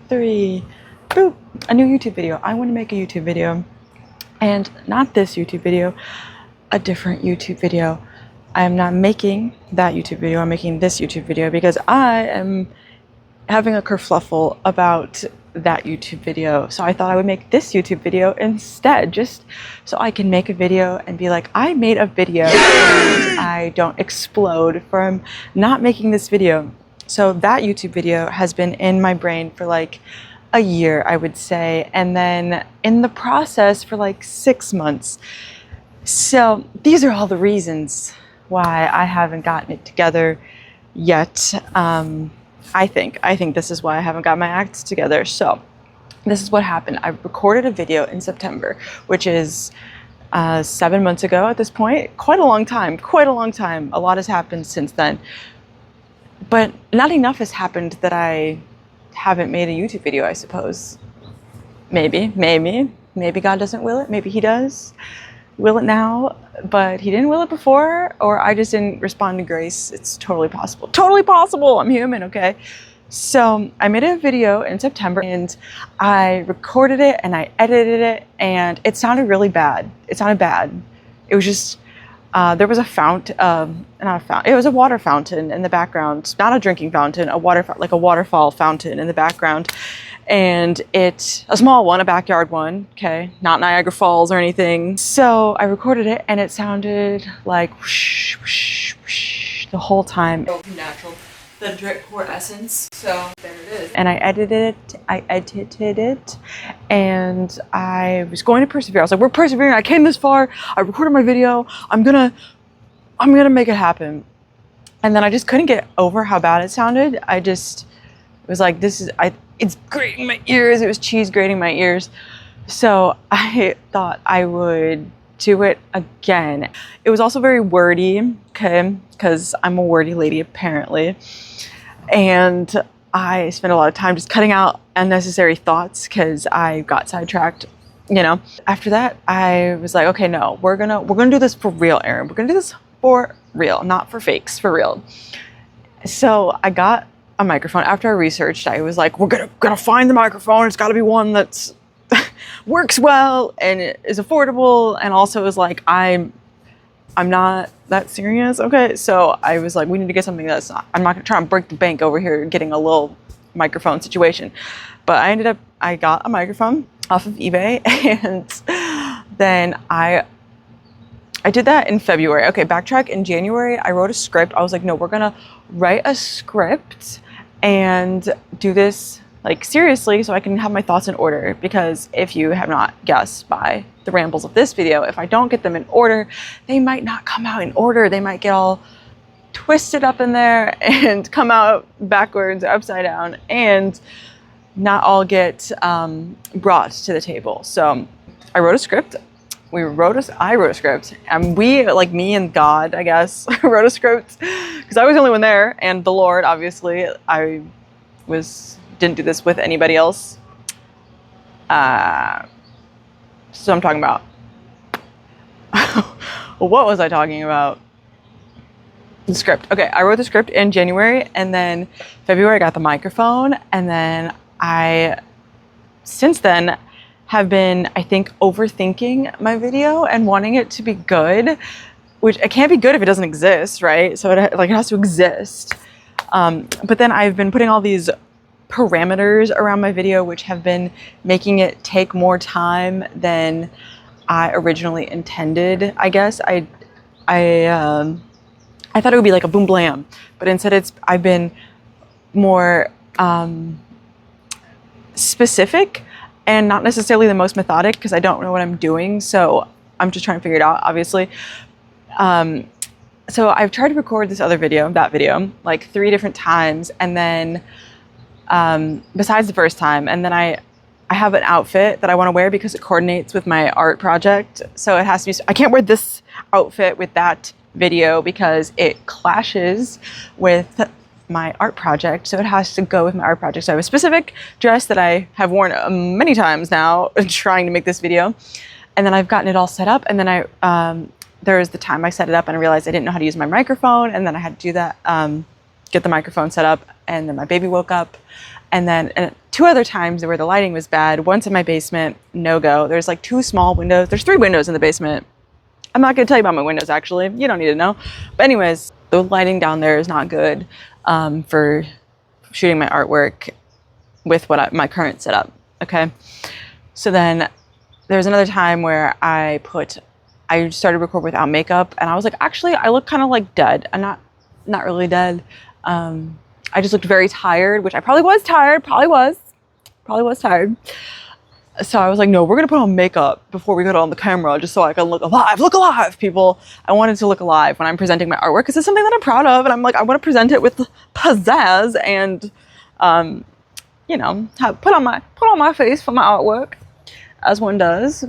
3. Boop, a new YouTube video. I want to make a YouTube video, and not this YouTube video, a different YouTube video. I am not making that YouTube video. I'm making this YouTube video because I am having a kerfluffle about that YouTube video. So I thought I would make this YouTube video instead, just so I can make a video and be like, I made a video and I don't explode from not making this video. So that YouTube video has been in my brain for like a year, I would say, and then in the process for like 6 months. So these are all the reasons why I haven't gotten it together yet. I think this is why I haven't got my act together. So this is what happened. I recorded a video in September, which is 7 months ago at this point. Quite a long time. A lot has happened since then. But not enough has happened that I haven't made a YouTube video, I suppose. Maybe God doesn't will it. Maybe he does will it now, but he didn't will it before, or I just didn't respond to grace. It's totally possible. Totally possible. I'm human, okay? So I made a video in September and I recorded it and I edited it and it sounded really bad. It sounded bad. It was just, there was a it was a water fountain in the background, not a drinking fountain, like a waterfall fountain in the background. And it's a small one, a backyard one, okay, not Niagara Falls or anything. So I recorded it and it sounded like whoosh, whoosh, whoosh, the whole time. So natural, the drip pour essence. So there it is. And I edited it, and I was going to persevere. I was like, we're persevering. I came this far. I recorded my video. I'm gonna make it happen. And then I just couldn't get over how bad it sounded. It was like, it's grating my ears. It was cheese grating my ears. So I thought I would do it again. It was also very wordy, okay, because I'm a wordy lady apparently. And I spent a lot of time just cutting out unnecessary thoughts because I got sidetracked, you know. After that, I was like, okay, no, we're gonna do this for real, Erin. We're gonna do this for real, not for fakes, for real. So I got a microphone. After I researched, I was like, we're gonna find the microphone. It's got to be one that's works well and is affordable, and also is like, I'm not that serious, okay? So I was like, we need to get something that's I'm not gonna try and break the bank over here getting a little microphone situation. But I got a microphone off of eBay, and then I did that in February. Okay, backtrack. In January, I wrote a script. I was like, no, we're gonna write a script and do this like seriously so I can have my thoughts in order. Because if you have not guessed by the rambles of this video, if I don't get them in order, they might not come out in order. They might get all twisted up in there and come out backwards, upside down, and not all get brought to the table. So I wrote a script. I wrote a script, and we, like me and God, I guess, wrote a script because I was the only one there, and the Lord, obviously. I didn't do this with anybody else. So I'm talking about, what was I talking about? The script. Okay, I wrote the script in January, and then February I got the microphone, and then since then, have been, I think, overthinking my video and wanting it to be good, which it can't be good if it doesn't exist, right? So it has to exist. But then I've been putting all these parameters around my video, which have been making it take more time than I originally intended. I guess I thought it would be like a boom blam, but instead I've been more specific and not necessarily the most methodic because I don't know what I'm doing. So I'm just trying to figure it out, obviously. So I've tried to record that video, like 3 different times. And then besides the first time, and then I have an outfit that I want to wear because it coordinates with my art project. So it has to be, I can't wear this outfit with that video because it clashes with my art project, so it has to go with my art project. So I have a specific dress that I have worn many times now trying to make this video, and then I've gotten it all set up, and then there was the time I set it up and I realized I didn't know how to use my microphone, and then I had to do that, get the microphone set up, and then my baby woke up, And then 2 other times where the lighting was bad. Once in my basement, no go. There's like 2 small windows. There's 3 windows in the basement. I'm not going to tell you about my windows, actually. You don't need to know. But anyways, the lighting down there is not good for shooting my artwork with my current setup. Okay. So then there was another time where I started recording without makeup, and I was like, actually, I look kind of like dead. I'm not really dead. I just looked very tired, which I probably was tired. Probably was tired. So I was like, no, we're going to put on makeup before we go on the camera, just so I can look alive, people. I wanted to look alive when I'm presenting my artwork, because it's something that I'm proud of. And I'm like, I want to present it with pizzazz and, you know, put on my face for my artwork, as one does.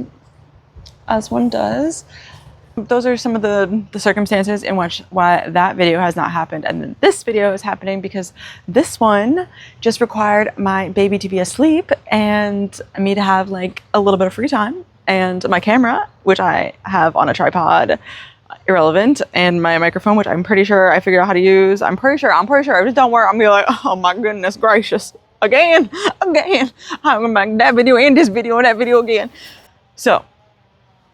Those are some of the circumstances in which why that video has not happened. And then this video is happening because this one just required my baby to be asleep and me to have like a little bit of free time, and my camera, which I have on a tripod, irrelevant, and my microphone, which I'm pretty sure I figured out how to use. I'm pretty sure. Just don't worry. I'm gonna be like, oh my goodness gracious. Again. I'm gonna make that video and this video and that video again. So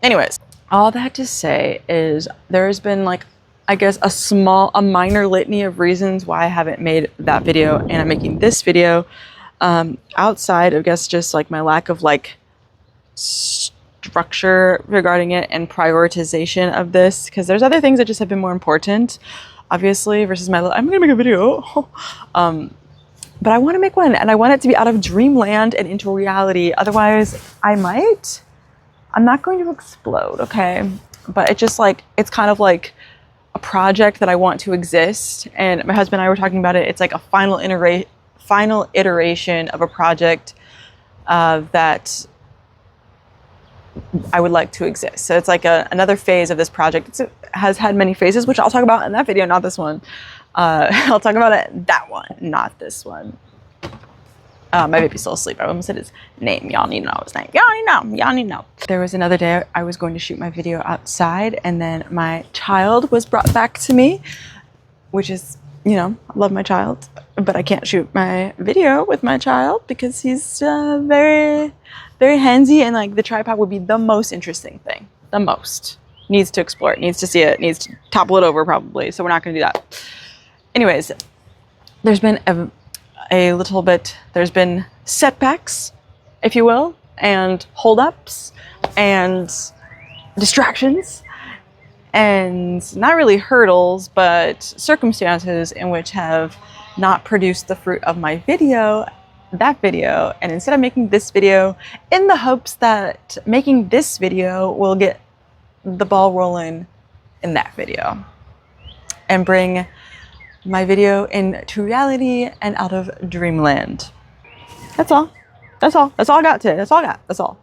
anyways, all that to say is there's been like, I guess, a minor litany of reasons why I haven't made that video, and I'm making this video outside of, I guess, just like my lack of like structure regarding it and prioritization of this, because there's other things that just have been more important, obviously, versus I'm gonna make a video. But I want to make one, and I want it to be out of dreamland and into reality. Otherwise, I'm not going to explode, okay? But it's just like, it's kind of like a project that I want to exist. And my husband and I were talking about it. It's like a final iteration of a project that I would like to exist. So it's like another phase of this project. It has had many phases, which I'll talk about in that video, not this one. I'll talk about it, that one, not this one. My baby's still asleep. I almost said his name. Y'all need to know his name. Y'all need to know. There was another day I was going to shoot my video outside, and then my child was brought back to me, which is, you know, I love my child, but I can't shoot my video with my child because he's very, very handsy, and like the tripod would be the most interesting thing. The most. Needs to explore it, needs to see it, needs to topple it over probably, so we're not going to do that. Anyways, there's been there's been setbacks, if you will, and holdups and distractions, and not really hurdles, but circumstances in which have not produced the fruit of my video, that video. And instead of making this video in the hopes that making this video will get the ball rolling in that video and bring my video into reality and out of dreamland. That's all I got today. That's all.